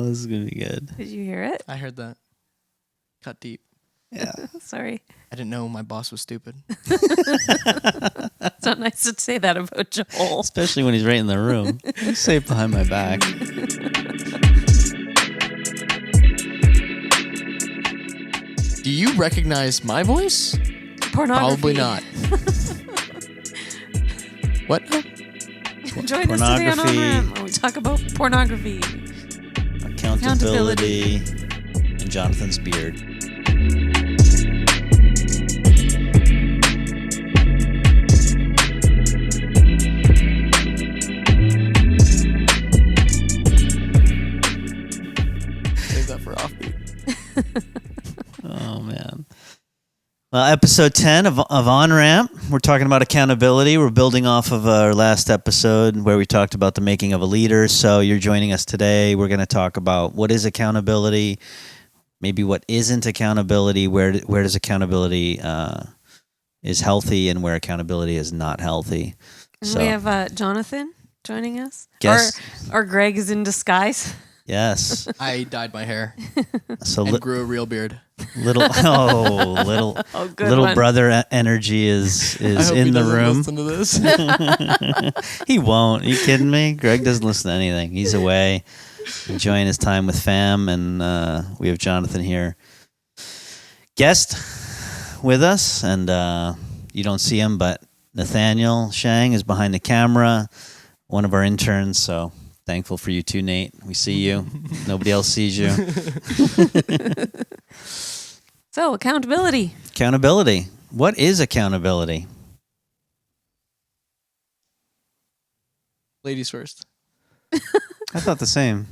this is going to be good. Did you hear it? I heard that. Cut deep. Yeah. Sorry. I didn't know my boss was stupid. It's not nice to say that about Joel. Especially when he's right in the room. You say it behind my back. Do you recognize my voice? Pornography. Probably not. What? Join us today on Pornography. ONRAMP where we talk about pornography. Accountability. And Jonathan's beard. Save that for offbeat. Oh, man. Well, episode 10 of ONRAMP. We're talking about accountability. We're building off of our last episode where we talked about the making of a leader. So you're joining us today. We're going to talk about what is accountability, maybe what isn't accountability, where does accountability is healthy and where accountability is not healthy. So We have Jonathan joining us. Guess- Or Greg is in disguise. yes. I dyed my hair So and grew a real beard. little Good little one. brother energy is I hope in he the doesn't room. listen to this. He won't. Are you kidding me? Greg doesn't listen to anything. He's away, enjoying his time with fam, and we have Jonathan here, guest with us, and you don't see him, but Nathaniel Shang is behind the camera, one of our interns, so thankful for you too, Nate. We see you. Nobody else sees you. So, accountability. Accountability. What is accountability? Ladies first. I thought the same.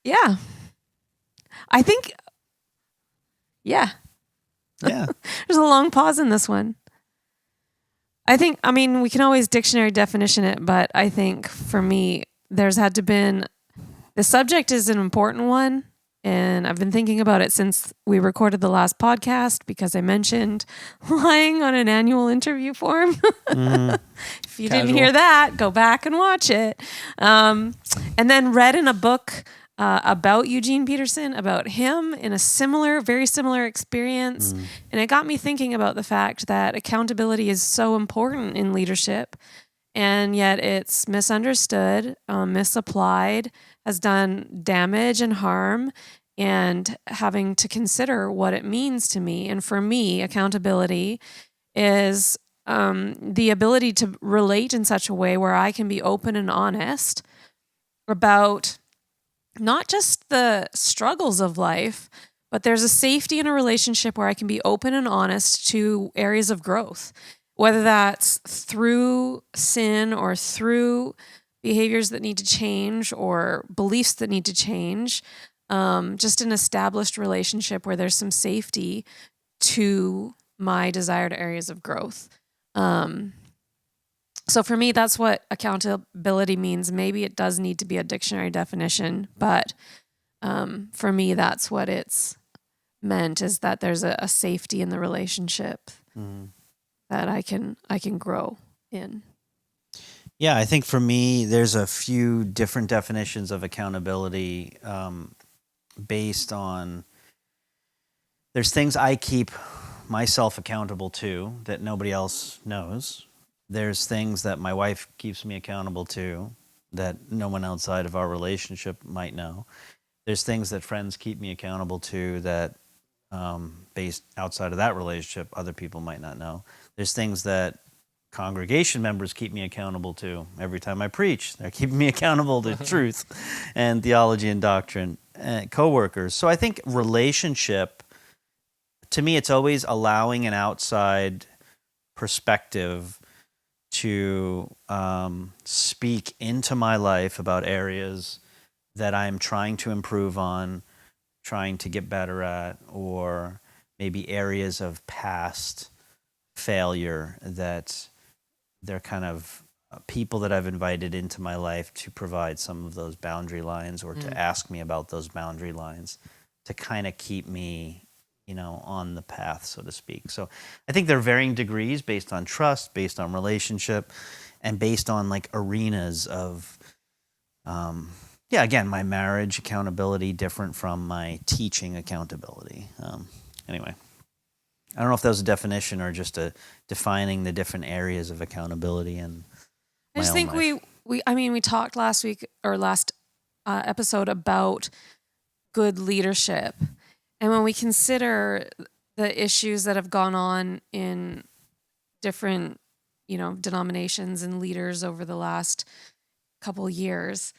Yeah. I think, yeah. Yeah. There's a long pause in this one. I mean, we can always dictionary definition it, but I think for me, there's had to been, the subject is an important one. And I've been thinking about it since we recorded the last podcast because I mentioned lying on an annual interview form. If you didn't Casual. hear that, go back and watch it. And then read in a book about Eugene Peterson, about him in a very similar experience. And it got me thinking about the fact that accountability is so important in leadership. And yet it's misunderstood, misapplied, has done damage and harm, and having to consider what it means to me. And for me, accountability is the ability to relate in such a way where I can be open and honest about not just the struggles of life, but there's a safety in a relationship where I can be open and honest to areas of growth, whether that's through sin or through behaviors that need to change or beliefs that need to change. Just an established relationship where there's some safety to my desired areas of growth. So for me, that's what accountability means. Maybe it does need to be a dictionary definition, but for me, that's what it's meant, is that there's a safety in the relationship that I can grow in. Yeah, I think for me, there's a few different definitions of accountability based on, there's things I keep myself accountable to that nobody else knows. There's things that my wife keeps me accountable to that no one outside of our relationship might know. There's things that friends keep me accountable to that based outside of that relationship, other people might not know. There's things that congregation members keep me accountable to. Every time I preach, they're keeping me accountable to truth and theology and doctrine, and coworkers. So I think relationship, to me, it's always allowing an outside perspective to speak into my life about areas that I'm trying to improve on, trying to get better at, or maybe areas of past failure that they're kind of people that I've invited into my life to provide some of those boundary lines or to ask me about those boundary lines to kind of keep me, on the path, so to speak. So I think there are varying degrees based on trust, based on relationship, and based on like arenas of yeah, again, my marriage accountability different from my teaching accountability. Anyway, I don't know if that was a definition or just a defining the different areas of accountability in I my just own think life. we talked last week or last episode about good leadership. And when we consider the issues that have gone on in different, denominations and leaders over the last couple years,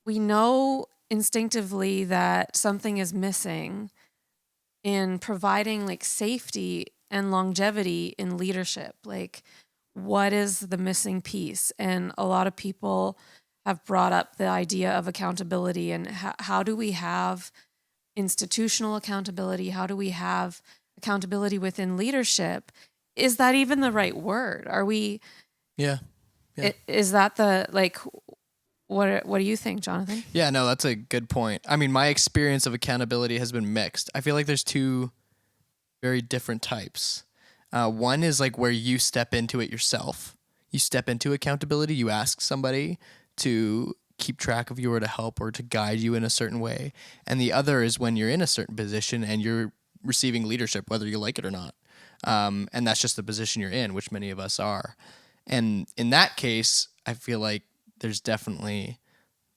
we know instinctively that something is missing in providing like safety and longevity in leadership. Like, what is the missing piece? And a lot of people have brought up the idea of accountability and how do we have institutional accountability? How do we have accountability within leadership? Is that even the right word? Are we? Yeah. Yeah. Is that the like? What do you think, Jonathan? Yeah, no, that's a good point. I mean, my experience of accountability has been mixed. I feel like there's two very different types. One is like where you step into it yourself. You step into accountability. You ask somebody to keep track of you or to help or to guide you in a certain way. And the other is when you're in a certain position and you're receiving leadership, whether you like it or not. And that's just the position you're in, which many of us are. And in that case, I feel like there's definitely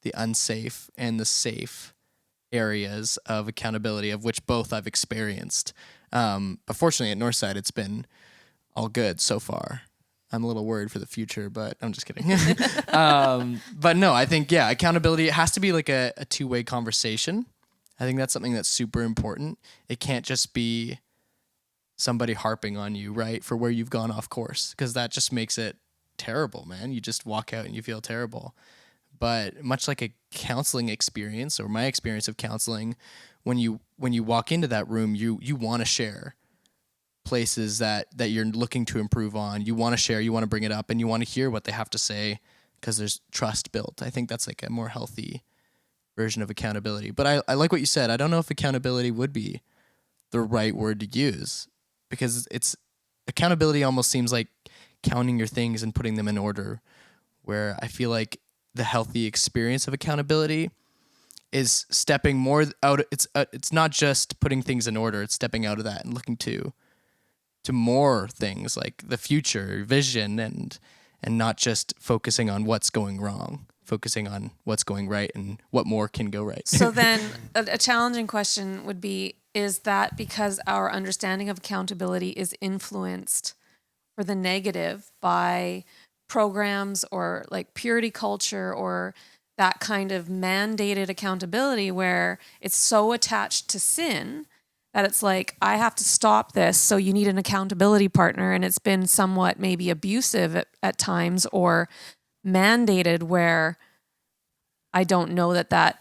the unsafe and the safe areas of accountability, of which both I've experienced. But fortunately at Northside, it's been all good so far. I'm a little worried for the future, but I'm just kidding. But no, I think, yeah, accountability, it has to be like a two-way conversation. I think that's something that's super important. It can't just be somebody harping on you, right, for where you've gone off course, because that just makes it terrible, man. You just walk out and you feel terrible. But much like a counseling experience or my experience of counseling, when you walk into that room, you want to share places that you're looking to improve on. You want to share, you want to bring it up, and you want to hear what they have to say because there's trust built. I think that's like a more healthy version of accountability. But I like what you said. I don't know if accountability would be the right word to use, because it's accountability almost seems like counting your things and putting them in order, where I feel like the healthy experience of accountability is stepping more out. It's not just putting things in order. It's stepping out of that and looking to more things like the future vision, and not just focusing on what's going wrong, focusing on what's going right and what more can go right. So then a challenging question would be, is that because our understanding of accountability is influenced for the negative by programs or like purity culture or that kind of mandated accountability where it's so attached to sin that it's like, I have to stop this, so you need an accountability partner, and it's been somewhat maybe abusive at times or mandated where I don't know that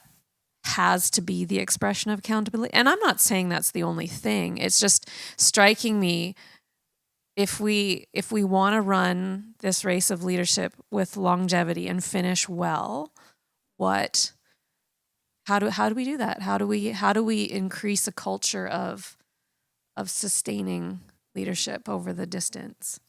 has to be the expression of accountability. And I'm not saying that's the only thing. It's just striking me, if we want to run this race of leadership with longevity and finish well, how do we do that? How do we increase a culture of sustaining leadership over the distance?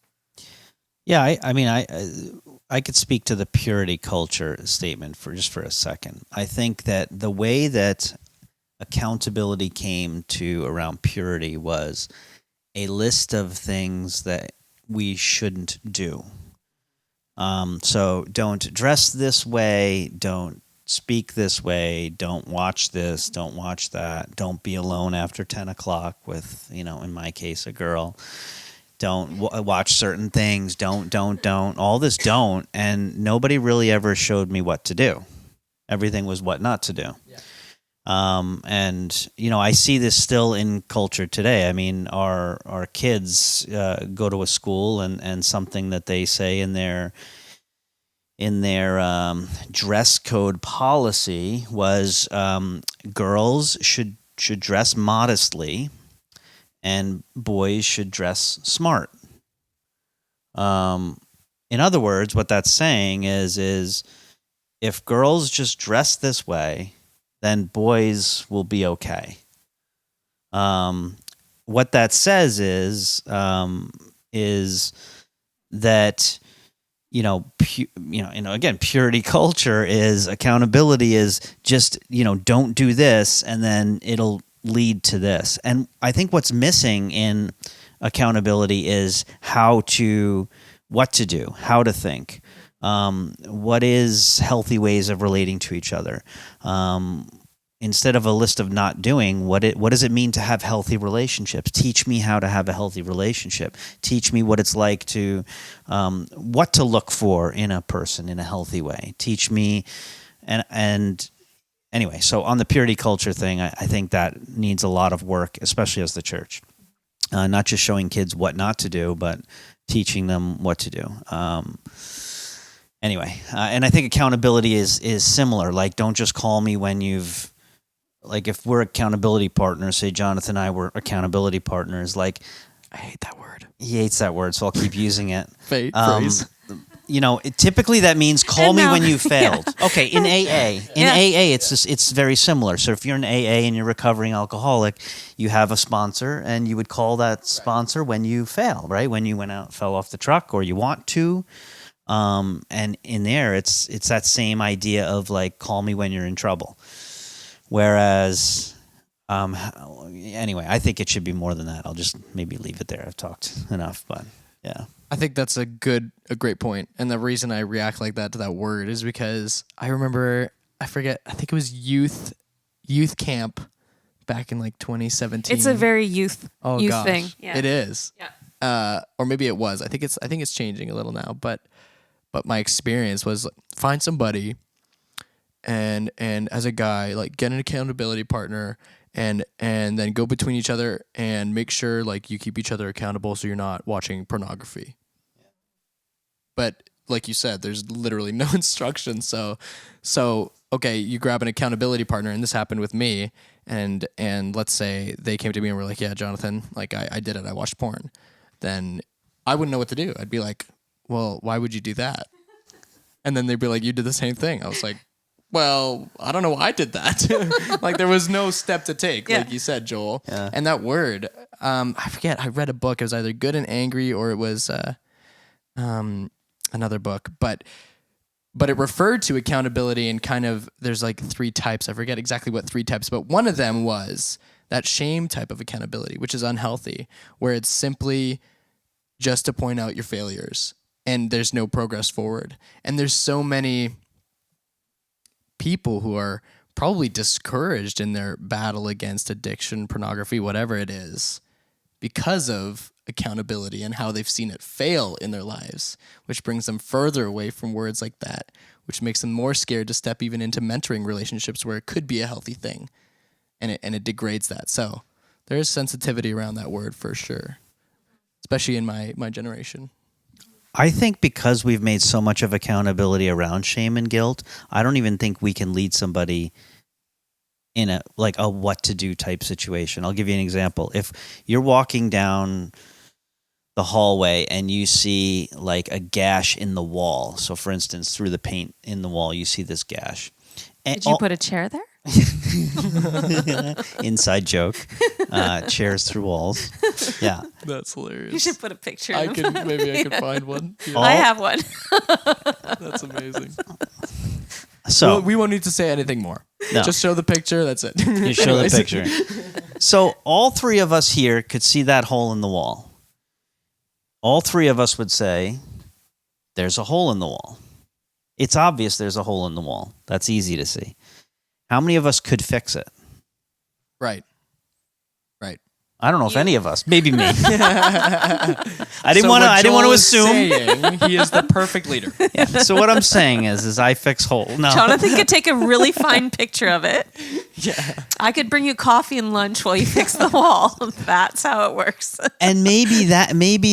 Yeah, I mean, I could speak to the purity culture statement for a second. I think that the way that accountability came to around purity was a list of things that we shouldn't do. So don't dress this way, don't speak this way, don't watch this, don't watch that, don't be alone after 10 o'clock with, in my case, a girl. Don't watch certain things, don't, all this don't, and nobody really ever showed me what to do. Everything was what not to do. Yeah. And, I see this still in culture today. I mean, our kids go to a school and something that they say in their dress code policy was girls should dress modestly and boys should dress smart. In other words, what that's saying is if girls just dress this way, then boys will be okay. What that says is that again, purity culture is accountability is just, don't do this and then it'll lead to this. And I think what's missing in accountability is what to do, how to think, what is healthy ways of relating to each other. Instead of a list of not doing, what does it mean to have healthy relationships? Teach me how to have a healthy relationship. Teach me what it's like to, what to look for in a person in a healthy way. Teach me, and anyway, so on the purity culture thing, I think that needs a lot of work, especially as the church. Not just showing kids what not to do, but teaching them what to do. Anyway, and I think accountability is similar. Like, don't just call me when you've, like, if we're accountability partners, say Jonathan and I were accountability partners, like, I hate that word. He hates that word, so I'll keep using it. Phrase. Typically that means call me when you failed. Yeah. Okay, in AA. AA, it's very similar. So if you're in AA and you're a recovering alcoholic, you have a sponsor, and you would call that sponsor when you fail, right? When you fell off the truck, or you want to. And in there, it's that same idea of, like, call me when you're in trouble. Whereas, anyway, I think it should be more than that. I'll just maybe leave it there. I've talked enough, but yeah. I think that's a great point. And the reason I react like that to that word is because I remember, I think it was youth camp back in like 2017. It's a very youth thing. Yeah. It is. Yeah. Or maybe it was. I think it's changing a little now, but my experience was, find somebody and as a guy, like, get an accountability partner and then go between each other and make sure, like, you keep each other accountable so you're not watching pornography. Yeah. But like you said, there's literally no instruction. So okay, you grab an accountability partner, and this happened with me, and let's say they came to me and were like, yeah, Jonathan, like, I did it, I watched porn. Then I wouldn't know what to do. I'd be like, well, why would you do that? And then they'd be like, you did the same thing. I was like, well, I don't know why I did that. Like, there was no step to take, like you said, Joel. Yeah. And that word, I forget, I read a book. It was either Good and Angry, or it was another book. But it referred to accountability, and kind of, there's like 3 types. I forget exactly what 3 types, but one of them was that shame type of accountability, which is unhealthy, where it's simply just to point out your failures, and there's no progress forward. And there's so many people who are probably discouraged in their battle against addiction, pornography, whatever it is, because of accountability and how they've seen it fail in their lives, which brings them further away from words like that, which makes them more scared to step even into mentoring relationships where it could be a healthy thing, and it degrades that. So there is sensitivity around that word for sure, especially in my generation. I think because we've made so much of accountability around shame and guilt, I don't even think we can lead somebody in a what to do type situation. I'll give you an example. If you're walking down the hallway and you see, like, a gash in the wall. So, for instance, through the paint in the wall, you see this gash. Did you put a chair there? Inside joke. Chairs through walls. Yeah. That's hilarious. You should put a picture. I could find one. Yeah. I have one. That's amazing. So we won't need to say anything more. No. Just show the picture. That's it. You show the picture. So all 3 of us here could see that hole in the wall. All 3 of us would say, there's a hole in the wall. It's obvious there's a hole in the wall. That's easy to see. How many of us could fix it? Right. I don't know if any of us. Maybe me. I didn't So want what to Joel is assume. saying, he is the perfect leader. Yeah. So what I'm saying is I fix holes. No. Jonathan could take a really fine picture of it. Yeah. I could bring you coffee and lunch while you fix the wall. That's how it works. And maybe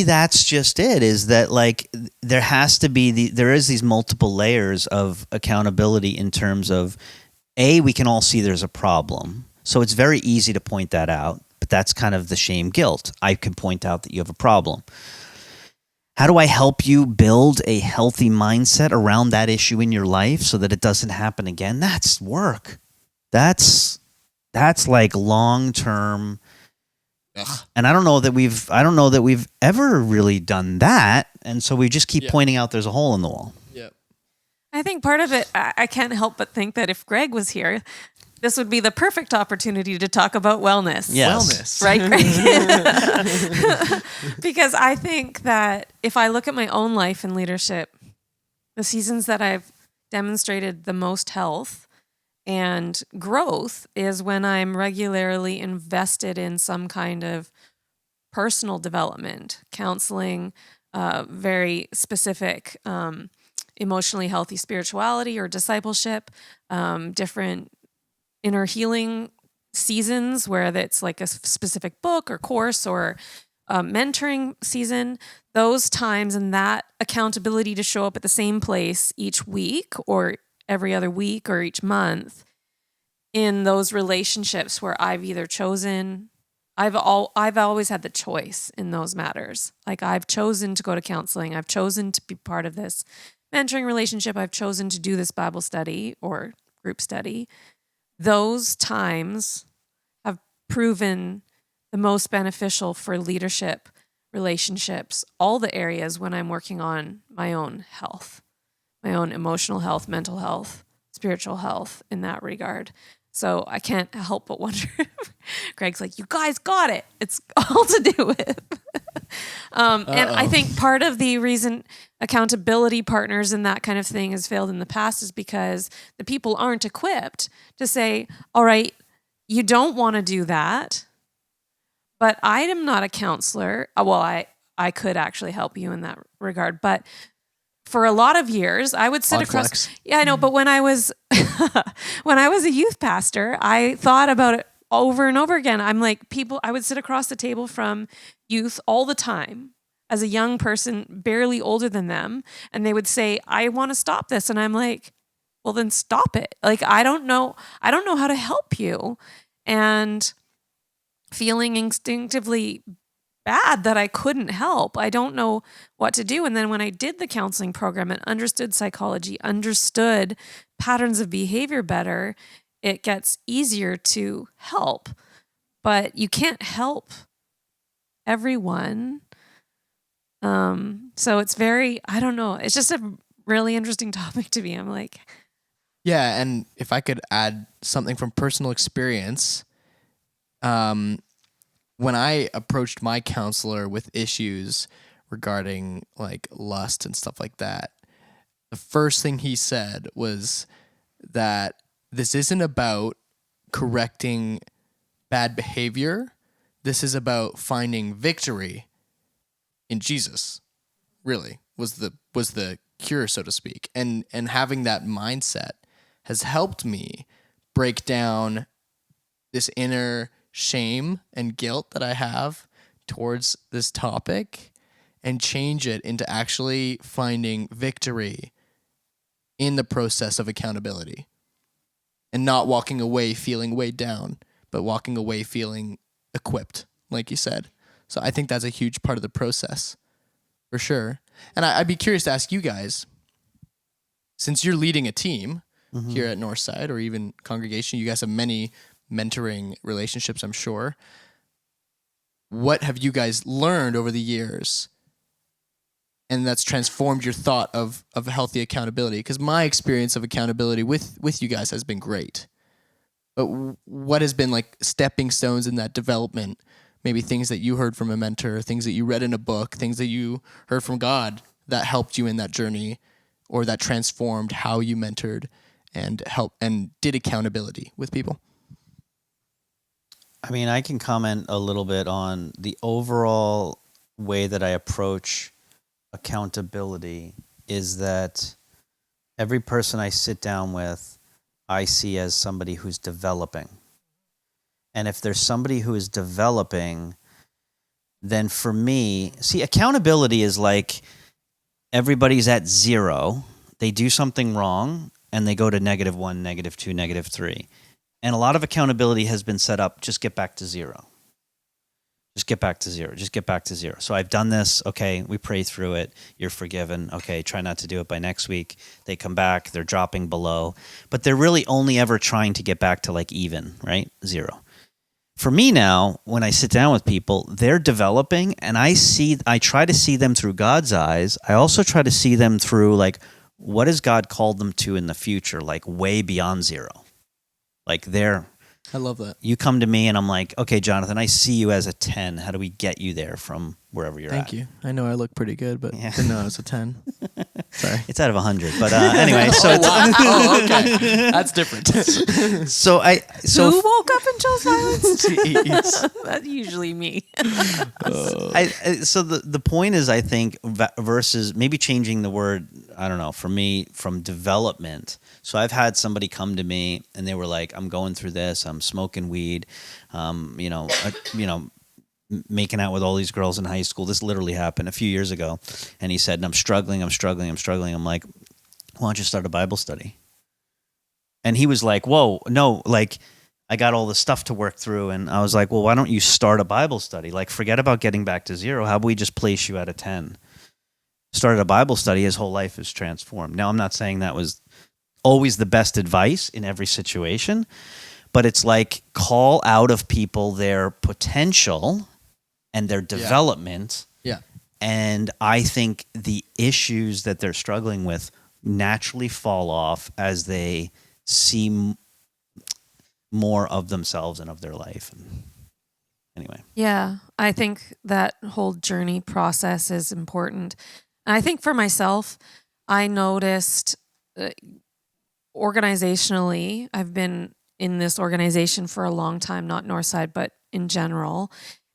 that's just it, is that, like, there has to be there is these multiple layers of accountability in terms of, we can all see there's a problem. So it's very easy to point that out, but that's kind of the shame guilt. I can point out that you have a problem. How do I help you build a healthy mindset around that issue in your life so that it doesn't happen again? That's work. That's like long-term Ugh. And I don't know that we've ever really done that. And so we just keep pointing out there's a hole in the wall. Yep. I think part of it, I can't help but think that if Greg was here, this would be the perfect opportunity to talk about wellness. Yes. Wellness. Right, Greg? Because I think that if I look at my own life in leadership, the seasons that I've demonstrated the most health and growth is when I'm regularly invested in some kind of personal development, counseling, very specific emotionally healthy spirituality or discipleship, different inner healing seasons where it's like a specific book or course or mentoring season. Those times and that accountability to show up at the same place each week or every other week or each month in those relationships where I've either chosen, I've always had the choice in those matters. Like I've chosen to go to counseling. I've chosen to be part of this mentoring relationship. I've chosen to do this Bible study or group study. Those times have proven the most beneficial for leadership, relationships, all the areas when I'm working on my own health, my own emotional health, mental health, spiritual health in that regard. So I can't help but wonder if Greg's like, you guys got it. It's all to do with. And I think part of the reason accountability partners and that kind of thing has failed in the past is because the people aren't equipped to say, all right, you don't want to do that, but I am not a counselor. Well, I could actually help you in that regard. But for a lot of years, I would sit across. Flex. Yeah, I know. But when I was when I was a youth pastor, I thought about it over and over again. I'm like, I would sit across the table from youth all the time as a young person, barely older than them, and they would say, "I want to stop this," and I'm like, "Well, then stop it." Like, I don't know how to help you, and feeling instinctively bad that I couldn't help. I don't know what to do. And then when I did the counseling program and understood psychology, understood patterns of behavior better, it gets easier to help. But you can't help everyone. So it's very, I don't know. It's just a really interesting topic to me. I'm like, Yeah, and if I could add something from personal experience, when I approached my counselor with issues regarding like lust and stuff like that, the first thing he said was that this isn't about correcting bad behavior. This is about finding victory in Jesus. Really was the cure, so to speak. And having that mindset has helped me break down this inner shame and guilt that I have towards this topic and change it into actually finding victory in the process of accountability and not walking away feeling weighed down, but walking away feeling equipped, like you said. So I think that's a huge part of the process for sure. And I'd be curious to ask you guys, since you're leading a team here at Northside or even congregation, you guys have many mentoring relationships, I'm sure. What have you guys learned over the years and that's transformed your thought of healthy accountability? Because my experience of accountability with you guys has been great. But what has been like stepping stones in that development? Maybe things that you heard from a mentor, things that you read in a book, things that you heard from God that helped you in that journey or that transformed how you mentored and helped and did accountability with people? I mean, I can comment a little bit on the overall way that I approach accountability is that every person I sit down with, I see as somebody who's developing. And if there's somebody who is developing, then for me, see, accountability is like everybody's at 0. They do something wrong and they go to -1, -2, -3. And a lot of accountability has been set up, just get back to 0. Just get back to 0. Just get back to 0. So I've done this. Okay, we pray through it. You're forgiven. Okay, try not to do it by next week. They come back. They're dropping below. But they're really only ever trying to get back to like even, right? 0. for me now, when I sit down with people, they're developing, and I try to see them through God's eyes. I also try to see them through, like, what has God called them to in the future, like way beyond zero. Like I love that. you come to me and I'm like, okay, Jonathan, I see you as a 10. How do we get you there from wherever you're at? Thank you. I know I look pretty good, but Yeah. didn't know I was a 10. Sorry. It's out of 100, but anyway. So it's, Oh, okay. That's different. so Who woke up and chose violence? Jeez. That's usually me. So the point is, I think, versus maybe changing the word, I don't know, for me, from development. So I've had somebody come to me and they were like, I'm going through this, I'm smoking weed, making out with all these girls in high school. This literally happened a few years ago. And he said, I'm struggling. I'm like, why don't you start a Bible study? And he was like, whoa, no, like, I got all the stuff to work through. And I was like, well, why don't you start a Bible study? Like, forget about getting back to zero. How about we just place you at a 10? Started a Bible study. His whole life is transformed. Now, I'm not saying that was always the best advice in every situation, but it's like, call out of people their potential and their development. Yeah. And I think the issues that they're struggling with naturally fall off as they see more of themselves and of their life. And anyway. Yeah, I think that whole journey process is important. And I think for myself, I noticed organizationally, I've been in this organization for a long time, not Northside, but in general.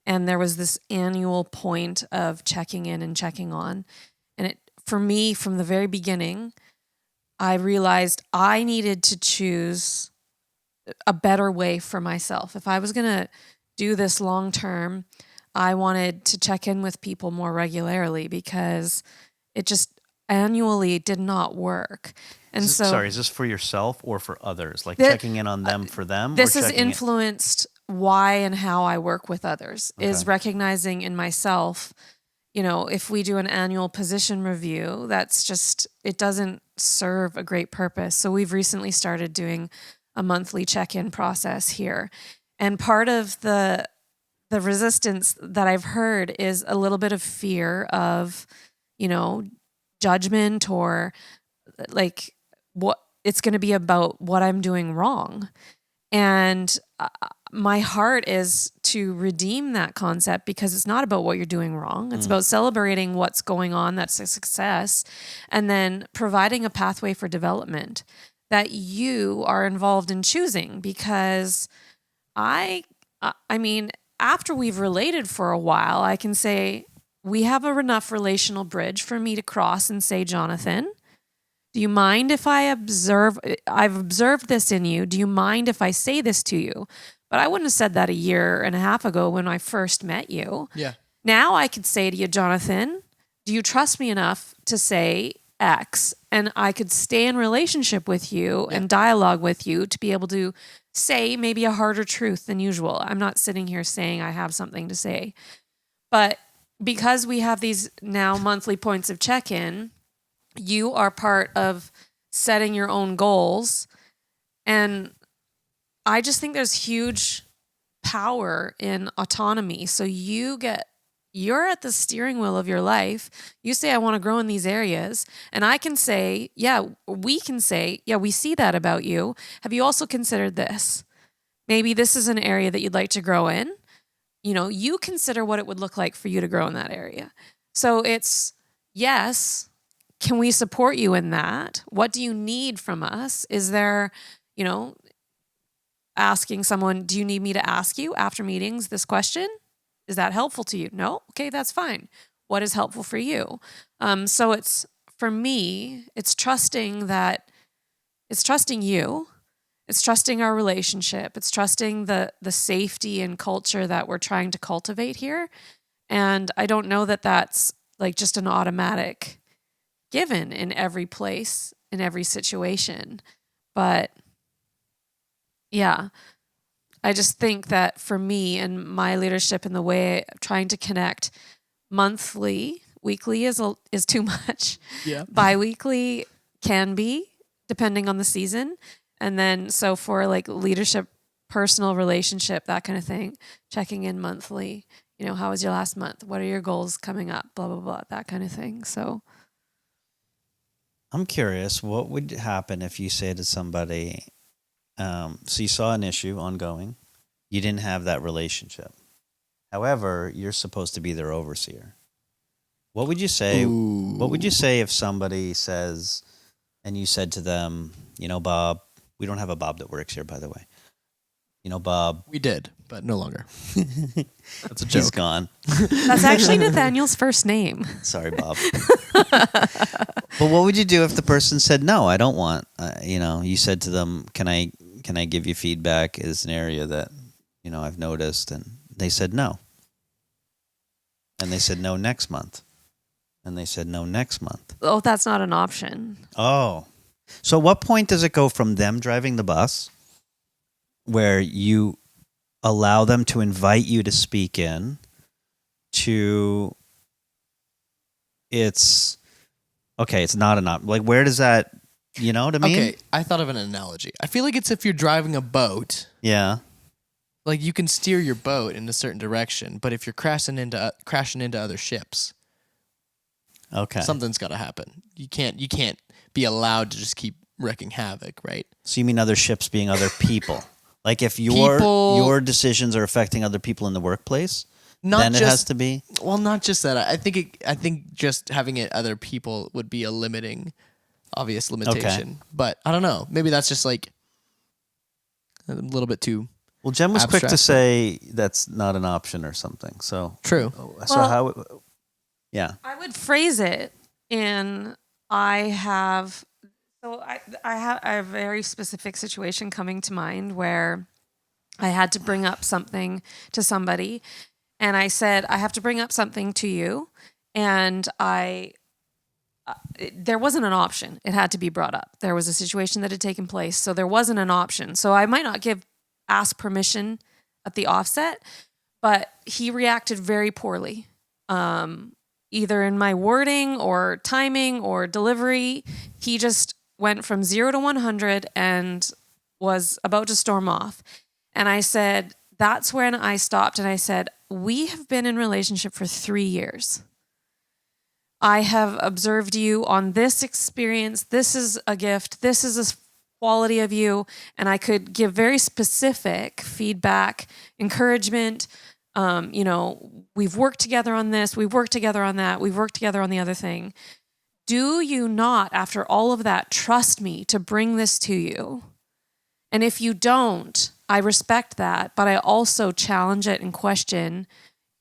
And there was this annual point of checking in and checking on. And it, for me, from the very beginning, I realized I needed to choose a better way for myself. If I was going to do this long term, I wanted to check in with people more regularly because it just annually did not work. And Sorry, is this for yourself or for others? Like checking in on them for them? This has influenced why and how I work with others, is recognizing in myself, if we do an annual position review, that's just, it doesn't serve a great purpose. So we've recently started doing a monthly check-in process here. And part of the resistance that I've heard is a little bit of fear of, judgment, or like what it's going to be about what I'm doing wrong. And my heart is to redeem that concept, because it's not about what you're doing wrong. It's about celebrating what's going on that's a success, and then providing a pathway for development that you are involved in choosing. Because I mean, after we've related for a while, I can say we have enough relational bridge for me to cross and say, Jonathan, do you mind if I've observed this in you. Do you mind if I say this to you? But I wouldn't have said that a year and a half ago when I first met you. Yeah. Now I could say to you, Jonathan, do you trust me enough to say X? And I could stay in relationship with you and dialogue with you to be able to say maybe a harder truth than usual. I'm not sitting here saying I have something to say. But because we have these now monthly points of check-in, you are part of setting your own goals. And I just think there's huge power in autonomy. So you're at the steering wheel of your life. You say, I want to grow in these areas. And I can say, we see that about you. Have you also considered this? Maybe this is an area that you'd like to grow in. You consider what it would look like for you to grow in that area. So it's, yes, can we support you in that? What do you need from us? Is there, asking someone, do you need me to ask you after meetings this question? Is that helpful to you? No? Okay, that's fine. What is helpful for you? So it's, for me, it's trusting you. It's trusting our relationship. It's trusting the safety and culture that we're trying to cultivate here. And I don't know that that's like just an automatic given in every place, in every situation. But yeah, I just think that for me and my leadership and the way I'm trying to connect monthly, weekly is too much. Yeah. Bi-weekly can be, depending on the season. And then, so for like leadership personal relationship, that kind of thing, checking in monthly. You know, how was your last month? What are your goals coming up? Blah, blah, blah, that kind of thing. So I'm curious, what would happen if you say to somebody, so you saw an issue ongoing, you didn't have that relationship. However, you're supposed to be their overseer. What would you say? Ooh. What would you say if somebody says, and you said to them, you know, Bob, we don't have a Bob that works here, by the way. You know, Bob. We did, but no longer. That's a He's joke. gone. that's actually Nathaniel's first name. Sorry, Bob. But what would you do if the person said, no, I don't want, you know, you said to them, can I give you feedback? Is an area that, you know, I've noticed. And they said no. And they said no next month. And they said no next month. Oh, that's not an option. Oh. So at what point does it go from them driving the bus, where you allow them to invite you to speak in, to it's not an option. Like, where does that, you know what I mean? Okay, I thought of an analogy. I feel like it's if you're driving a boat, Yeah. like you can steer your boat in a certain direction, but if you're crashing into other ships, Okay. something's got to happen. You can't be allowed to just keep wreaking havoc, right? So you mean other ships being other people? Like if People- your decisions are affecting other people in the workplace, Not then just it has to be. well, not just that. I think just having it other people would be a obvious limitation. But I don't know. Maybe that's just like a little bit too Well, Jen was quick to abstract. say that's not an option or something. So true. so Well- how? Yeah. I would phrase it in I have a very specific situation coming to mind where I had to bring up something to somebody, and I said I have to bring up something to you, and there wasn't an option. It had to be brought up. There was a situation that had taken place, so there wasn't an option. So I might not ask permission at the offset, but he reacted very poorly. Either in my wording or timing or delivery. He just went from 0 to 100 and was about to storm off. And I said, that's when I stopped and I said, we have been in relationship for 3 years. I have observed you on this experience. This is a gift. This is a quality of you. And I could give very specific feedback, encouragement. You know, we've worked together on this. We've worked together on that. We've worked together on the other thing. Do you not, after all of that, trust me to bring this to you? And if you don't, I respect that, but I also challenge it and question,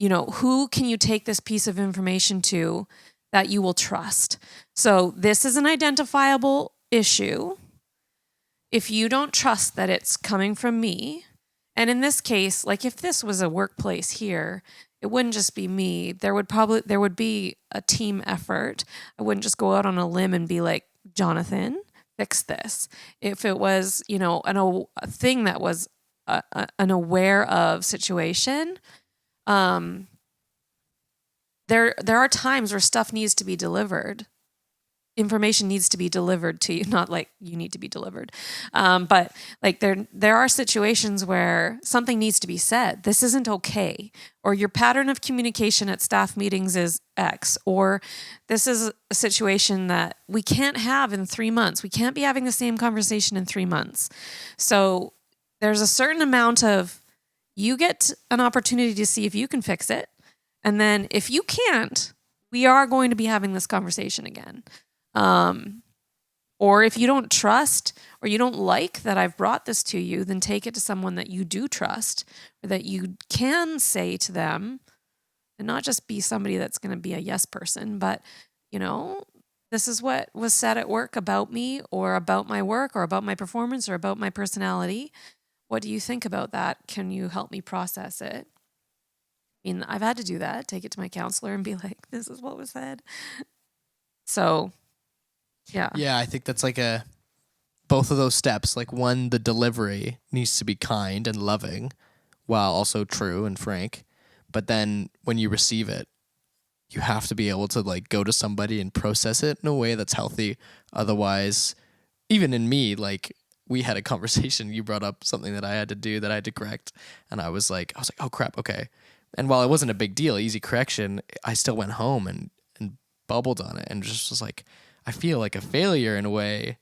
you know, who can you take this piece of information to that you will trust? So this is an identifiable issue. If you don't trust that it's coming from me, and in this case, like if this was a workplace here, it wouldn't just be me. There would be a team effort. I wouldn't just go out on a limb and be like, Jonathan, fix this. If it was, you know, a thing that was an aware of situation, there are times where stuff needs to be delivered. Information needs to be delivered to you, not like you need to be delivered. But like there are situations where something needs to be said. This isn't okay. Or your pattern of communication at staff meetings is X. Or this is a situation that we can't have in 3 months. We can't be having the same conversation in 3 months. So there's a certain amount of, you get an opportunity to see if you can fix it. And then if you can't, we are going to be having this conversation again. Or if you don't trust or you don't like that I've brought this to you, then take it to someone that you do trust or that you can say to them, and not just be somebody that's going to be a yes person, but, you know, this is what was said at work about me or about my work or about my performance or about my personality. What do you think about that? Can you help me process it? I mean, I've had to do that, take it to my counselor and be like, this is what was said. So, yeah. Yeah, I think that's like both of those steps. Like one, the delivery needs to be kind and loving while also true and frank. But then when you receive it, you have to be able to like go to somebody and process it in a way that's healthy. Otherwise, even in me, like we had a conversation. You brought up something that I had to do that I had to correct. And I was like, oh crap. Okay. And while it wasn't a big deal, easy correction, I still went home and bubbled on it and just was like, I feel like a failure in a way.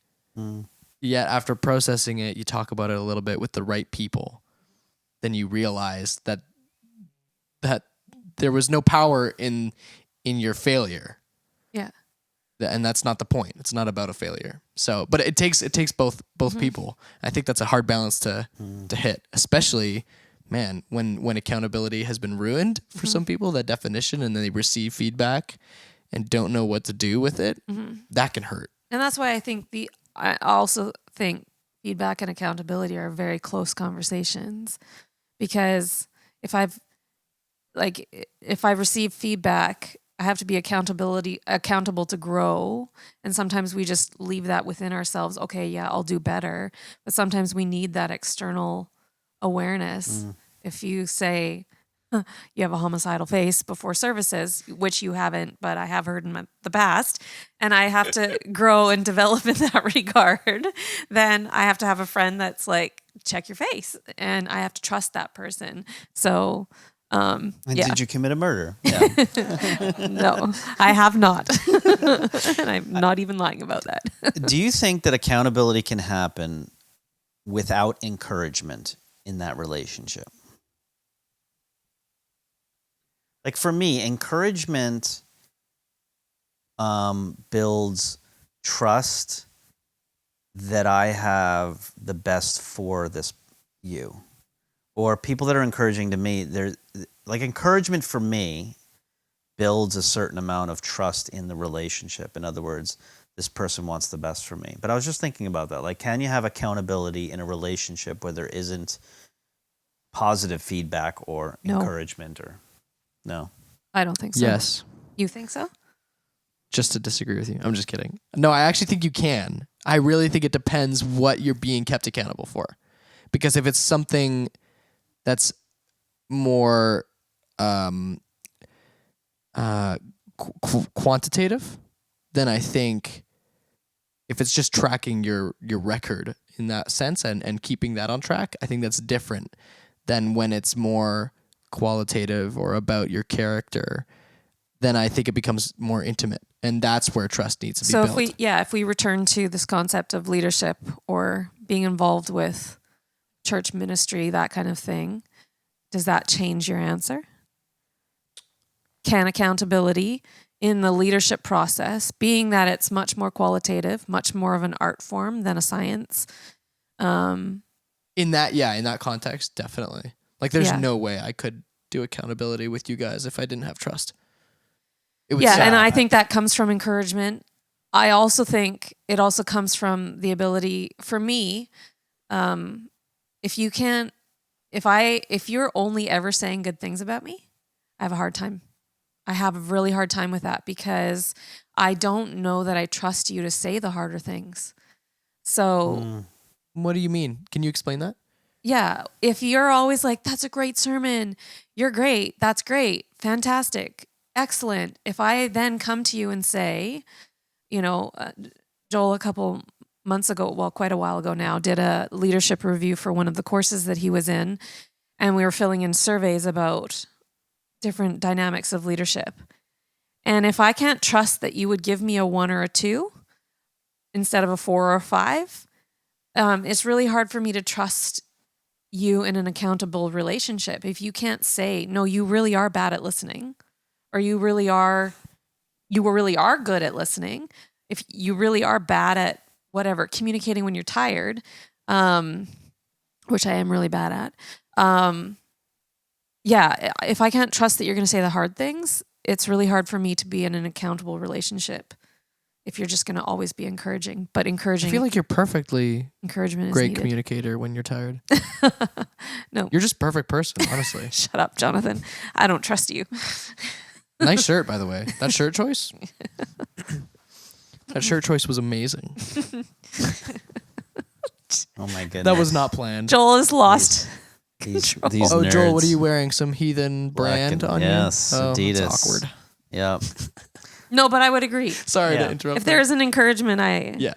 Yet after processing it, you talk about it a little bit with the right people. Then you realize that there was no power in your failure. Yeah. And that's not the point. It's not about a failure. So, but it takes both people. I think that's a hard balance to hit, especially, man, when accountability has been ruined for some people, that definition, and then they receive feedback and don't know what to do with it. That can hurt. And that's why I also think feedback and accountability are very close conversations, because if I've received feedback, I have to be accountable to grow. And sometimes we just leave that within ourselves. Okay, yeah, I'll do better. But sometimes we need that external awareness. If you say, you have a homicidal face before services, which you haven't, but I have heard in the past, and I have to grow and develop in that regard, then I have to have a friend that's like, check your face. And I have to trust that person. So, And did you commit a murder? Yeah. No, I have not. And I'm not even lying about that. Do you think that accountability can happen without encouragement in that relationship? Like for me, encouragement builds trust that I have the best for you. Or people that are encouraging to me, they're like, encouragement for me builds a certain amount of trust in the relationship. In other words, this person wants the best for me. But I was just thinking about that. Like, can you have accountability in a relationship where there isn't positive feedback or encouragement? Or no? I don't think so. Yes. You think so? Just to disagree with you. I'm just kidding. No, I actually think you can. I really think it depends what you're being kept accountable for. Because if it's something that's more quantitative, then I think if it's just tracking your record in that sense and keeping that on track, I think that's different than when it's more qualitative or about your character. Then I think it becomes more intimate, and that's where trust needs to be built. So if we return to this concept of leadership or being involved with church ministry, that kind of thing, does that change your answer? Can accountability in the leadership process, being that it's much more qualitative, much more of an art form than a science? In that context, definitely. Like, there's no way I could do accountability with you guys if I didn't have trust. And I think that comes from encouragement. I also think it also comes from the ability for me, if you're only ever saying good things about me, I have a hard time. I have a really hard time with that, because I don't know that I trust you to say the harder things. So what do you mean? Can you explain that? Yeah. If you're always like, that's a great sermon, you're great, that's great, fantastic, excellent. If I then come to you and say, Joel, a couple months ago, well, quite a while ago now, did a leadership review for one of the courses that he was in, and we were filling in surveys about different dynamics of leadership. And if I can't trust that you would give me a 1 or a 2 instead of a 4 or a 5, it's really hard for me to trust you in an accountable relationship. If you can't say, no, you really are bad at listening, or you really are good at listening, if you really are bad at whatever, communicating when you're tired, which I am really bad at. If I can't trust that you're going to say the hard things, it's really hard for me to be in an accountable relationship if you're just going to always be encouraging. But encouraging, I feel like you're perfectly encouragement great is needed. communicator when you're tired. No. You're just a perfect person, honestly. Shut up, Jonathan. I don't trust you. Nice shirt, by the way. That shirt choice? That shirt choice was amazing. Oh my goodness. That was not planned. Joel is lost. These Oh, nerds. Joel, what are you wearing? Some heathen brand on yes, you? Oh, Adidas. that's awkward. Yep. No, but I would agree. Sorry Yeah. to interrupt. If there is an encouragement, Yeah.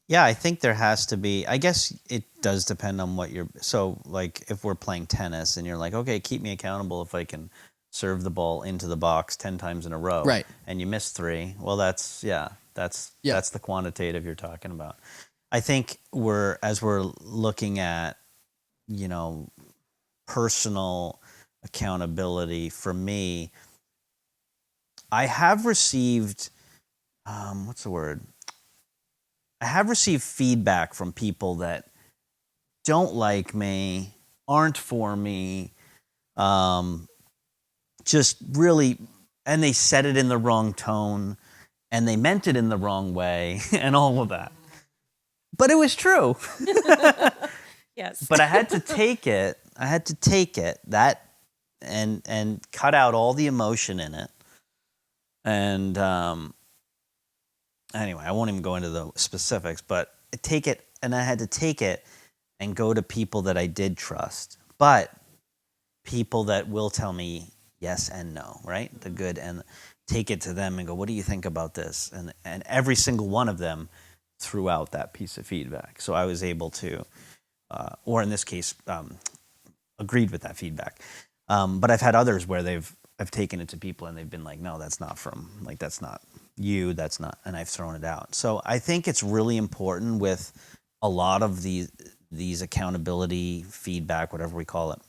Yeah, I think there has to be. I guess it does depend on what you're. So, like, if we're playing tennis and you're like, okay, keep me accountable if I can serve the ball into the box 10 times in a row, Right. and you miss 3. Well, that's Yeah. that's the quantitative you're talking about. I think as we're looking at, you know, personal accountability. For me, I have received what's the word? I have received feedback from people that don't like me, aren't for me, um, just really, and they said it in the wrong tone, and they meant it in the wrong way, and all of that. But it was true. Yes. But I had to take it. I had to take it that and cut out all the emotion in it. And anyway, I won't even go into the specifics, but take it, and I had to take it and go to people that I did trust, but people that will tell me yes and no, right? The good, and take it to them and go, what do you think about this? And every single one of them threw out that piece of feedback. So I was able to, or in this case, agreed with that feedback. But I've had others where I've taken it to people and they've been like, no, that's not you, that's not, and I've thrown it out. So I think it's really important with a lot of these accountability, feedback, whatever we call it,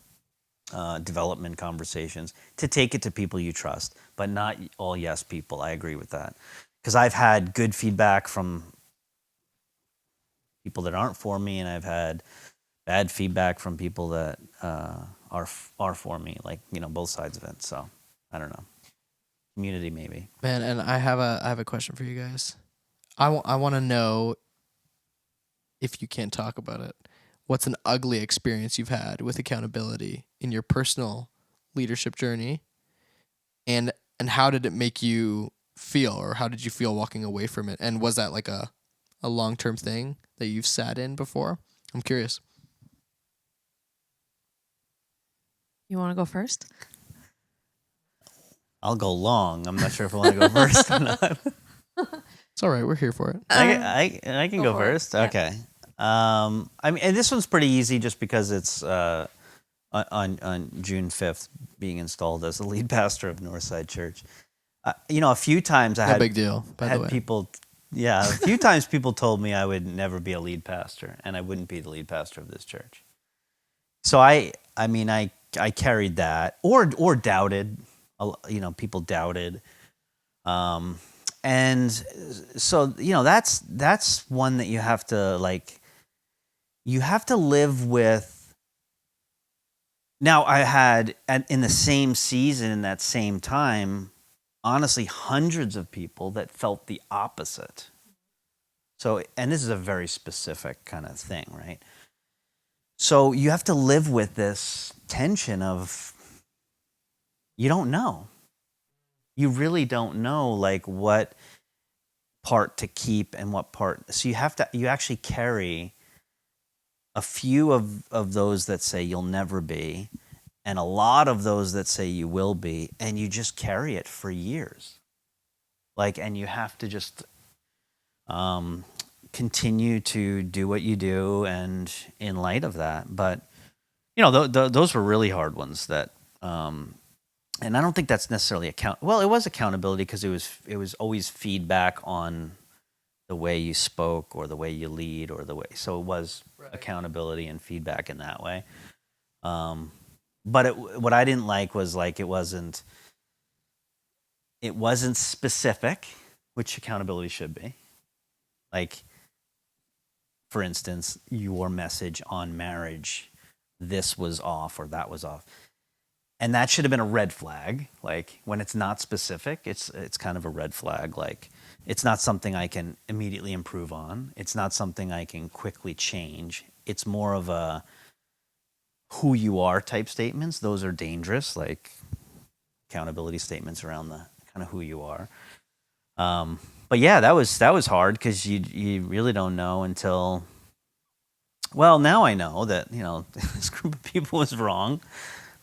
development conversations, to take it to people you trust, but not all yes people. I agree with that. Because I've had good feedback from people that aren't for me, and I've had bad feedback from people that are for me, like, both sides of it. So I don't know. Community, maybe. Man, and I have a question for you guys. I want to know, if you can't talk about it, what's an ugly experience you've had with accountability in your personal leadership journey, and how did it make you feel, or how did you feel walking away from it? And was that like a long-term thing that you've sat in before? I'm curious. You want to go first? I'll go long. I'm not sure if I want to go first or not. It's all right. We're here for it. I can go for it. first. Yeah. Okay. I mean, and this one's pretty easy just because it's on June 5th being installed as the lead pastor of Northside Church. A few times I No had big deal, by the way. people. Yeah, a few times people told me I would never be a lead pastor, and I wouldn't be the lead pastor of this church. So I carried that, or doubted. People doubted. And so, that's one that you have to live with. Now, I had, in the same season, in that same time, honestly, hundreds of people that felt the opposite. So, and this is a very specific kind of thing, right? So you have to live with this tension of, you don't know. You really don't know, like, what part to keep and what part. So you actually carry a few of those that say you'll never be, and a lot of those that say you will be, and you just carry it for years. And you have to just continue to do what you do, and in light of that. But, those were really hard ones that, and I don't think that's necessarily well, it was accountability, because it was always feedback on the way you spoke or the way you lead or the way. So it was accountability and feedback in that way. But what I didn't like was, like, it wasn't specific, which accountability should be. Like, for instance, your message on marriage, this was off or that was off. And that should have been a red flag. Like, when it's not specific, it's kind of a red flag. Like, it's not something I can immediately improve on. It's not something I can quickly change. It's more of a who you are type statements. Those are dangerous, like accountability statements around the kind of who you are. But yeah, that was hard, because you really don't know until, well, now I know that, this group of people was wrong.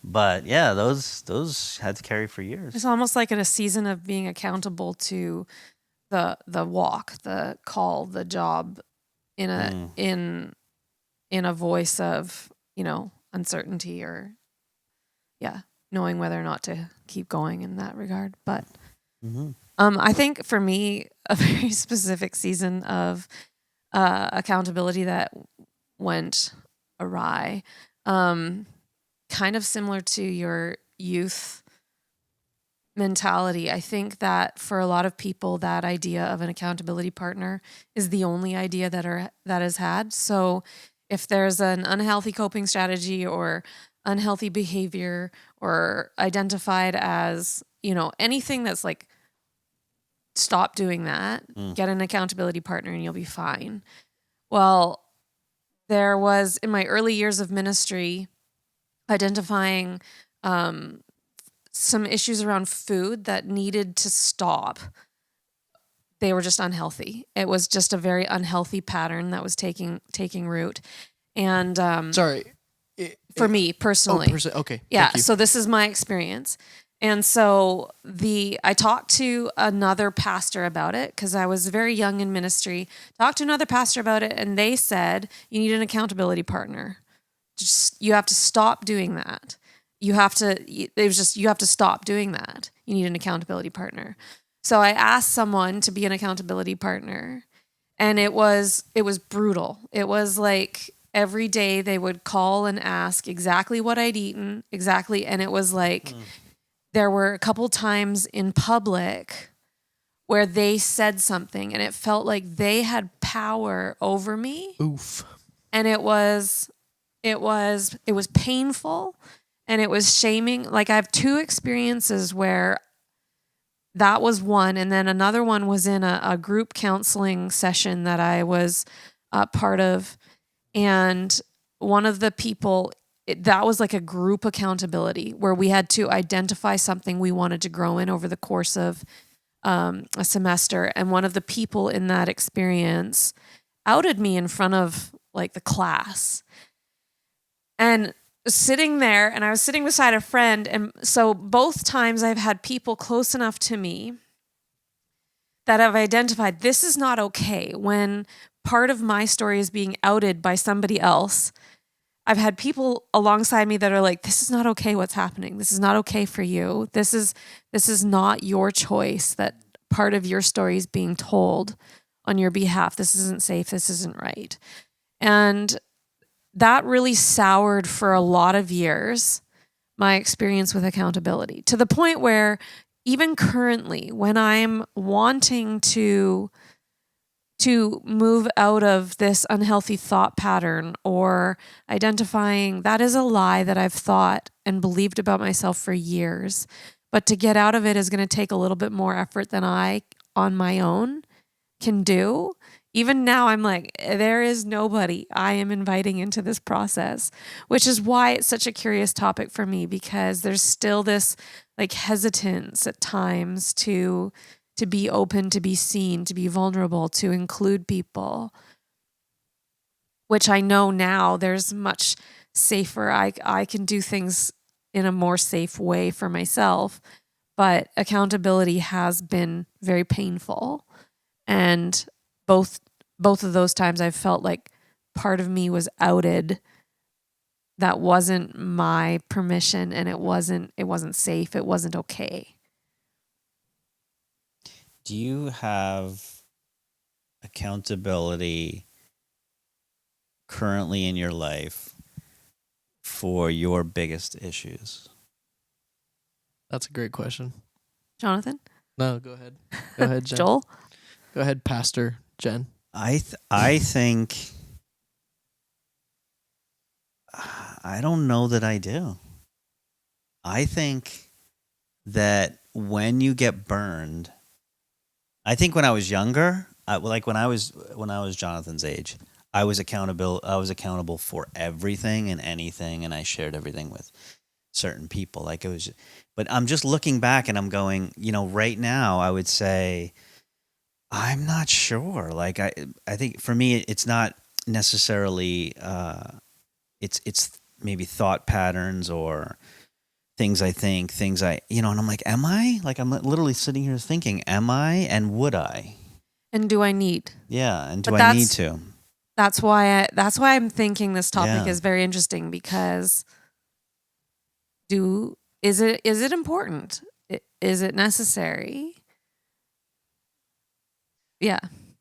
But yeah, those had to carry for years. It's almost like in a season of being accountable to the walk, the call, the job in a in a voice of, uncertainty or knowing whether or not to keep going in that regard. But I think for me, a very specific season of accountability that went awry, kind of similar to your youth mentality. I think that for a lot of people, that idea of an accountability partner is the only idea that is had. So if there's an unhealthy coping strategy or unhealthy behavior or identified as, anything that's like, stop doing that, get an accountability partner and you'll be fine. Well, there was, in my early years of ministry, identifying some issues around food that needed to stop. They were just unhealthy. It was just a very unhealthy pattern that was taking root. And for me personally. Okay. Yeah. Thank you. So this is my experience. And so I talked to another pastor about it because I was very young in ministry. Talked to another pastor about it, and they said, you need an accountability partner. You have to stop doing that. You have to stop doing that. You need an accountability partner. So I asked someone to be an accountability partner, and it was brutal. It was like every day they would call and ask exactly what I'd eaten, exactly. And it was like, there were a couple times in public where they said something and it felt like they had power over me. Oof. And it was painful and it was shaming. Like, I have two experiences where that was one. And then another one was in a group counseling session that I was part of. And one of the people, that was like a group accountability where we had to identify something we wanted to grow in over the course of a semester. And one of the people in that experience outed me in front of like the class. And sitting there, and I was sitting beside a friend. And so both times I've had people close enough to me that have identified this is not okay. When part of my story is being outed by somebody else, I've had people alongside me that are like, this is not okay what's happening. This is not okay for you. This is not your choice, that part of your story is being told on your behalf. This isn't safe. This isn't right. And that really soured for a lot of years my experience with accountability, to the point where even currently, when I'm wanting to move out of this unhealthy thought pattern or identifying that is a lie that I've thought and believed about myself for years, but to get out of it is going to take a little bit more effort than I on my own can do. Even now, I'm like, there is nobody I am inviting into this process, which is why it's such a curious topic for me, because there's still this like hesitance at times to be open, to be seen, to be vulnerable, to include people, which I know now there's much safer. I can do things in a more safe way for myself, but accountability has been very painful. And both of those times I've felt like part of me was outed that wasn't my permission, and it wasn't safe. It wasn't okay. Do you have accountability currently in your life for your biggest issues? That's a great question. Jonathan? No, go ahead. Go ahead, Jen. Joel? Go ahead, Pastor Jen. I think I don't know that I do. I think that when you get burned, I think when I was younger, like when I was Jonathan's age, I was accountable for everything and anything, and I shared everything with certain people. Like it was, but I'm just looking back and I'm going, right now I would say I'm not sure. Like I think for me it's not necessarily it's maybe thought patterns or things I think, things I, and I'm like, am I? Like, I'm literally sitting here thinking, am I? And would I? And do I need? Yeah. And do But I need to? that's why I'm thinking this topic Yeah. is very interesting, because is it important? Is it necessary? Yeah.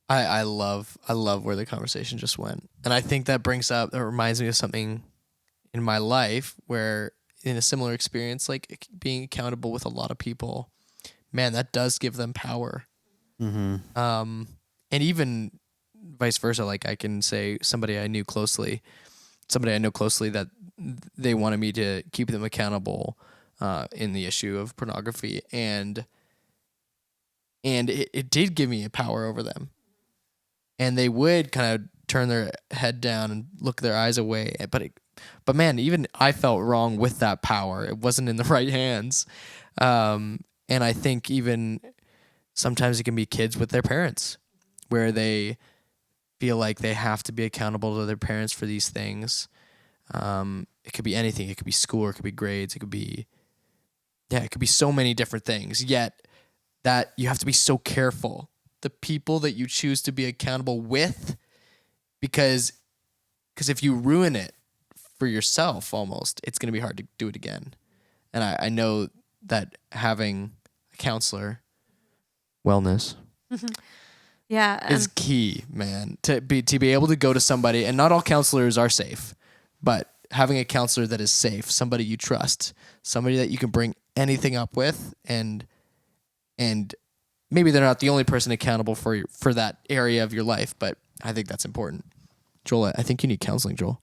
I love where the conversation just went. And I think that reminds me of something in my life where, in a similar experience, like being accountable with a lot of people, man, that does give them power. Mm-hmm. And even vice versa, like I can say somebody I know closely that they wanted me to keep them accountable in the issue of pornography, and it did give me a power over them. And they would kind of turn their head down and look their eyes away. But man, even I felt wrong with that power. It wasn't in the right hands. And I think even sometimes it can be kids with their parents, where they feel like they have to be accountable to their parents for these things. It could be anything. It could be school. It could be grades. It could be so many different things. Yet that you have to be so careful the people that you choose to be accountable with, because if you ruin it for yourself, almost, it's going to be hard to do it again. And I know that having a counselor, wellness, Yeah. is key, man. To be able to go to somebody, and not all counselors are safe, but having a counselor that is safe, somebody you trust, somebody that you can bring anything up with, and maybe they're not the only person accountable for that area of your life, but I think that's important. Joel, I think you need counseling, Joel.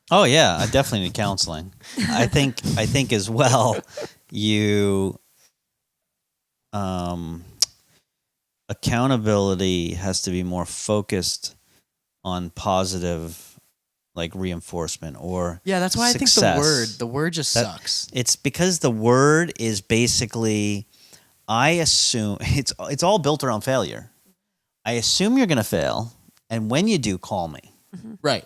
Oh yeah, I definitely need counseling. I think as well, you accountability has to be more focused on positive, like, reinforcement or Yeah, that's why success. I think the word just sucks. It's because the word is basically, I assume it's all built around failure. I assume you're going to fail, and when you do, call me. Right.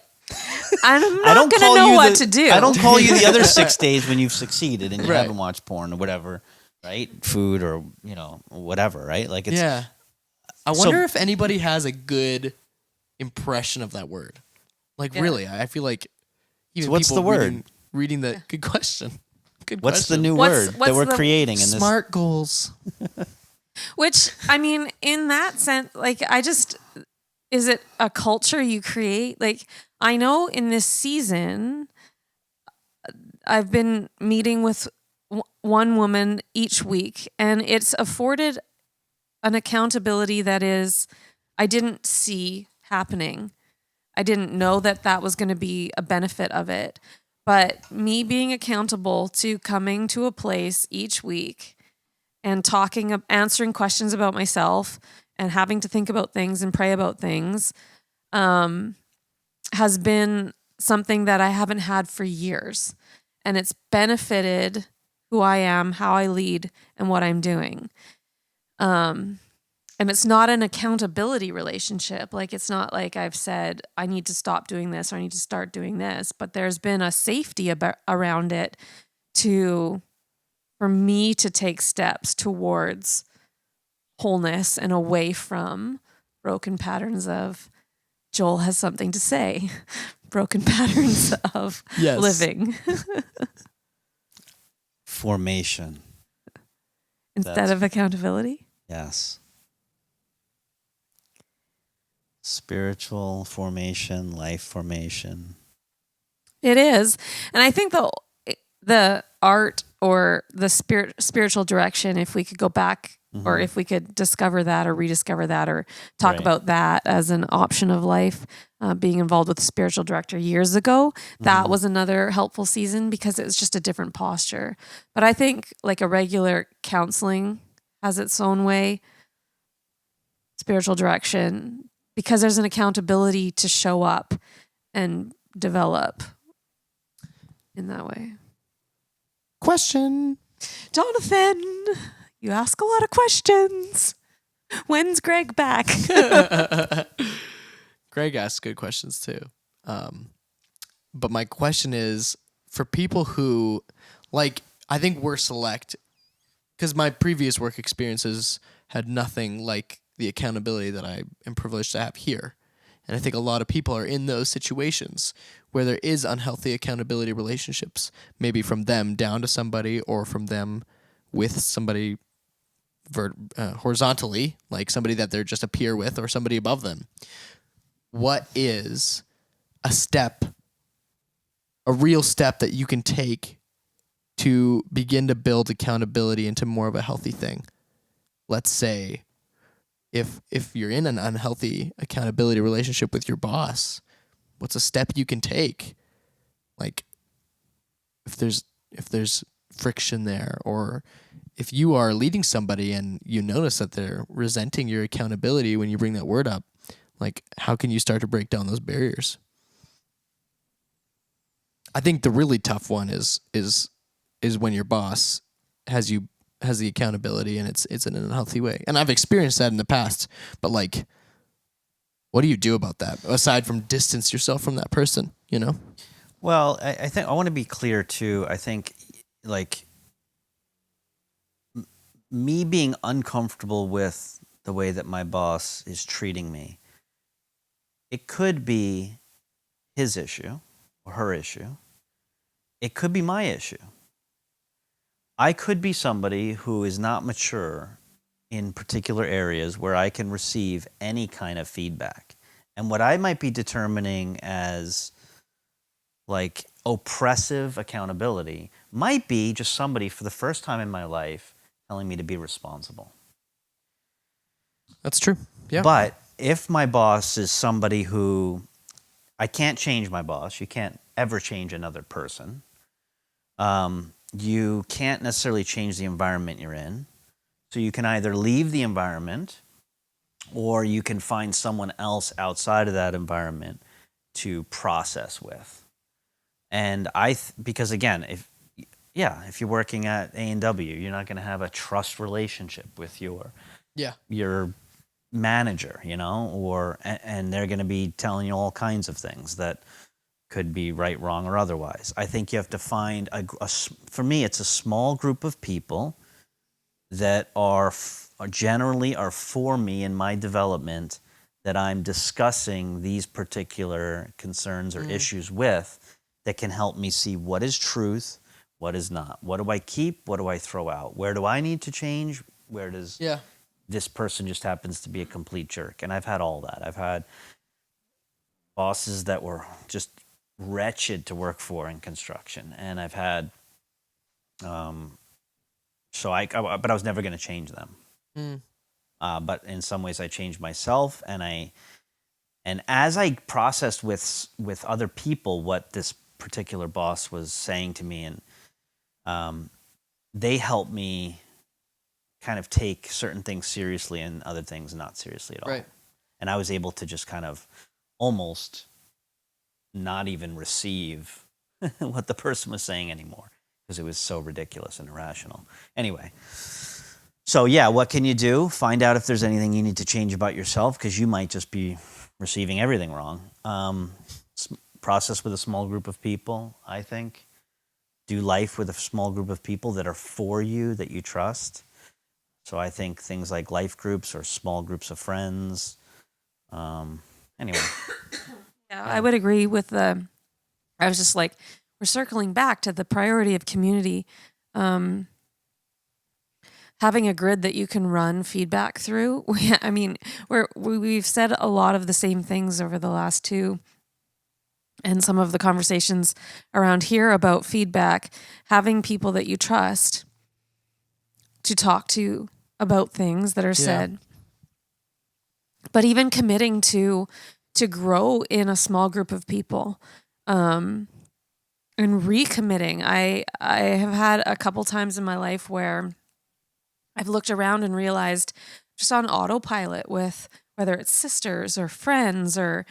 I'm I not don't going to call know you what to do. I don't call you the other 6 days when you've succeeded and you Right. haven't watched porn or whatever, right? Food or, whatever, right? Like, it's Yeah. I wonder if anybody has a good impression of that word. Like, Yeah. really, I feel like even So what's people the word? reading the good question. Good what's the question. new What's- word that what's we're the- creating in this? Smart goals. Which, I mean, in that sense, like, is it a culture you create? Like, I know in this season, I've been meeting with one woman each week, and it's afforded an accountability that I didn't see happening. I didn't know that was going to be a benefit of it. But me being accountable to coming to a place each week and answering questions about myself and having to think about things and pray about things has been something that I haven't had for years. And it's benefited who I am, how I lead, and what I'm doing. And it's not an accountability relationship. Like, it's not like I've said, I need to stop doing this or I need to start doing this. But there's been a safety around it for me to take steps towards wholeness and away from broken patterns of Joel has something to say, broken patterns of Yes. living Formation. instead of accountability. Yes. Spiritual formation, life formation. It is. And I think the art or the spiritual direction, if we could go back or if we could discover that or rediscover that or talk Right. about that as an option of life, being involved with a spiritual director years ago, that was another helpful season because it was just a different posture. But I think like a regular counseling has its own way, spiritual direction, because there's an accountability to show up and develop in that way. Question. Jonathan, you ask a lot of questions. When's Greg back? Greg asks good questions too. But my question is for people who, like, I think we're select because my previous work experiences had nothing like the accountability that I am privileged to have here. And I think a lot of people are in those situations where there is unhealthy accountability relationships, maybe from them down to somebody or from them with somebody horizontally, like somebody that they're just a peer with or somebody above them. What is a real step that you can take to begin to build accountability into more of a healthy thing? Let's say if you're in an unhealthy accountability relationship with your boss, what's a step you can take? Like if there's friction there, or if you are leading somebody and you notice that they're resenting your accountability when you bring that word up, like how can you start to break down those barriers? I think the really tough one is when your boss has the accountability and it's in an unhealthy way. And I've experienced that in the past, but like, what do you do about that aside from distance yourself from that person, you know? Well, I think I want to be clear too. I think like me being uncomfortable with the way that my boss is treating me, it could be his issue or her issue. It could be my issue. I could be somebody who is not mature in particular areas where I can receive any kind of feedback. And what I might be determining as like oppressive accountability might be just somebody for the first time in my life telling me to be responsible. That's true. Yeah. But if my boss is somebody who I can't change my boss, you can't ever change another person. You can't necessarily change the environment you're in. So you can either leave the environment or you can find someone else outside of that environment to process with. And because again, if you're working at A&W, you're not going to have a trust relationship with your manager, you know, and they're going to be telling you all kinds of things that could be right, wrong, or otherwise. I think you have to find for me, it's a small group of people that are generally for me in my development that I'm discussing these particular concerns or issues with, that can help me see what is truth, what is not. What do I keep? What do I throw out? Where do I need to change? Where does this person just happens to be a complete jerk? And I've had all that. I've had bosses that were just wretched to work for in construction, and I've had but I was never going to change them. But in some ways I changed myself, and as I processed with other people what this particular boss was saying to me, and they helped me kind of take certain things seriously and other things not seriously at all. Right. And I was able to just kind of almost not even receive what the person was saying anymore because it was so ridiculous and irrational. Anyway, so yeah, what can you do? Find out if there's anything you need to change about yourself, because you might just be receiving everything wrong. Process with a small group of people, I think. Do life with a small group of people that are for you, that you trust. So I think things like life groups or small groups of friends. Anyway. Yeah, I would agree with I was just like, we're circling back to the priority of community. Having a grid that you can run feedback through. We've said a lot of the same things over the last two, and some of the conversations around here about feedback, having people that you trust to talk to about things that are said, but even committing to grow in a small group of people, and recommitting. I have had a couple times in my life where I've looked around and realized, just on autopilot with whether it's sisters or friends or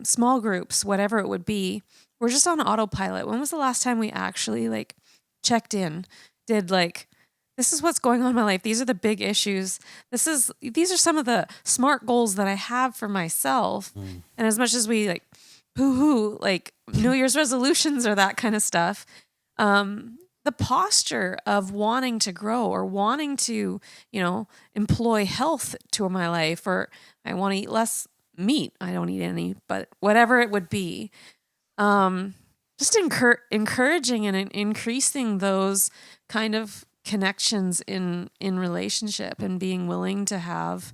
small groups, whatever it would be, we're just on autopilot. When was the last time we actually like checked in, did like, this is what's going on in my life. These are the big issues. These are some of the SMART goals that I have for myself. And as much as we like hoo like New Year's resolutions or that kind of stuff, the posture of wanting to grow or wanting to, employ health to my life, or I want to eat less meat. I don't eat any, but whatever it would be. Just encouraging and increasing those kind of connections in relationship, and being willing to have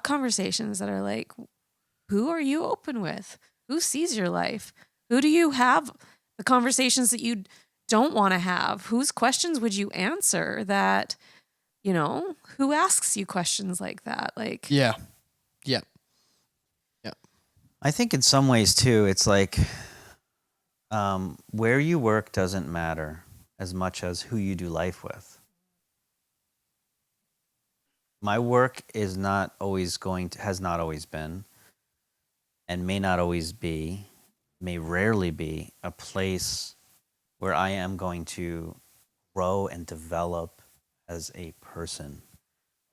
conversations that are like, who are you open with? Who sees your life? Who do you have the conversations that you don't want to have? Whose questions would you answer that, who asks you questions like that? Like, Yeah. I think in some ways too, it's like where you work doesn't matter as much as who you do life with. My work has not always been, and may not always be, may rarely be a place where I am going to grow and develop as a person,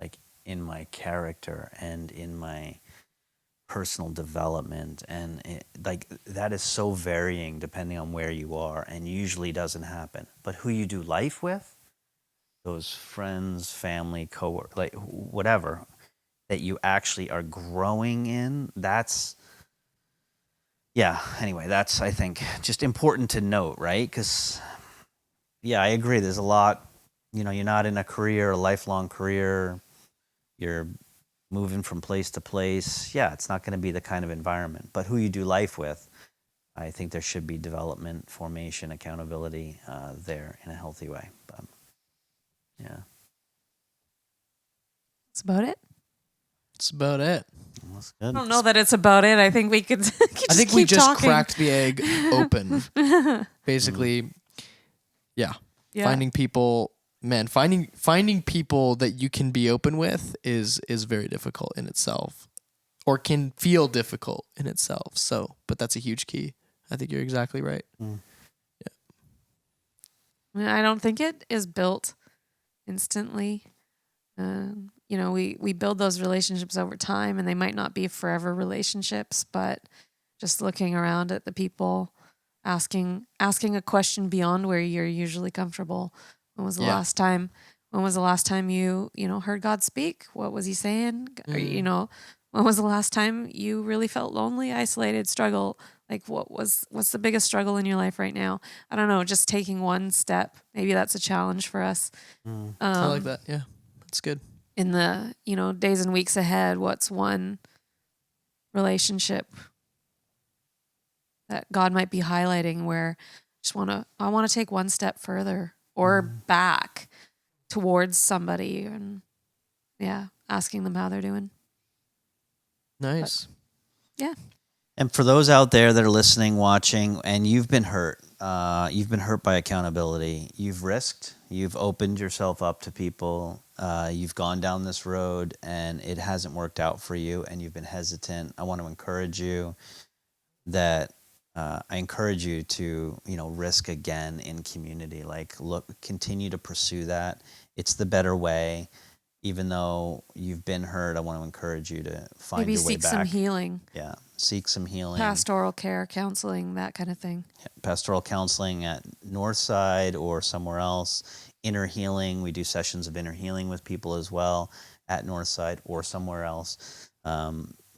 like in my character and in my personal development. And like that is so varying depending on where you are, and usually doesn't happen. But who you do life with, those friends, family, coworkers, like whatever that you actually are growing in, that's I think just important to note, right? Because I agree, there's a lot, you're not in a lifelong career, you're moving from place to place. It's not going to be the kind of environment. But who you do life with, I think there should be development, formation, accountability there in a healthy way. But that's about it. That's about it. That's good. I don't know that it's about it. I think we could. I think we keep just talking. cracked the egg open. Basically, finding people, finding people that you can be open with is very difficult in itself, or can feel difficult in itself. So, but that's a huge key. I think you're exactly right. I don't think it is built instantly. We build those relationships over time, and they might not be forever relationships, but just looking around at the people, asking a question beyond where you're usually comfortable. When was the last time you heard God speak? What was he saying? Or, when was the last time you really felt lonely, isolated, struggle? Like what's the biggest struggle in your life right now? I don't know, just taking one step. Maybe that's a challenge for us. I like that. Yeah. That's good. In the, days and weeks ahead, what's one relationship that God might be highlighting where I want to take one step further or back towards somebody, and asking them how they're doing. Nice. But, And for those out there that are listening, watching, and you've been hurt by accountability, you've risked, you've opened yourself up to people, you've gone down this road and it hasn't worked out for you, and you've been hesitant. I want to encourage you that I encourage you to, risk again in community. Like, continue to pursue that. It's the better way. Even though you've been hurt, I want to encourage you to find your way back. Maybe seek some healing. Yeah, seek some healing. Pastoral care, counseling, that kind of thing. Yeah, pastoral counseling at Northside or somewhere else. Inner healing, we do sessions of inner healing with people as well at Northside or somewhere else.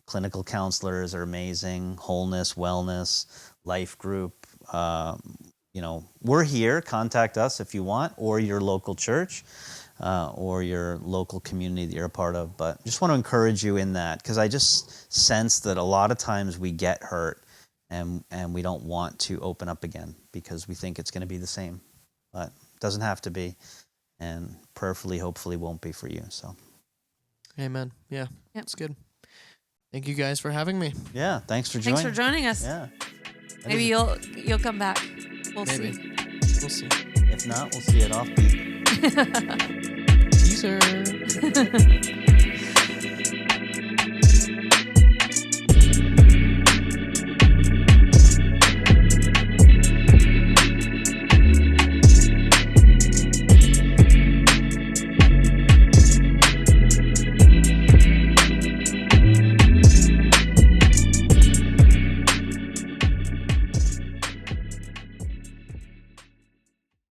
Clinical counselors are amazing. Wholeness, wellness, life group. We're here. Contact us if you want, or your local church. Or your local community that you're a part of. But just want to encourage you in that, because I just sense that a lot of times we get hurt and we don't want to open up again because we think it's going to be the same. But it doesn't have to be, and prayerfully, hopefully won't be for you. So, amen. Yeah, Yep. That's good. Thank you guys for having me. Yeah, thanks for joining. Thanks for joining us. Yeah. Maybe you'll come back. We'll Maybe. see. We'll see. If not, we'll see it offbeat. Teaser.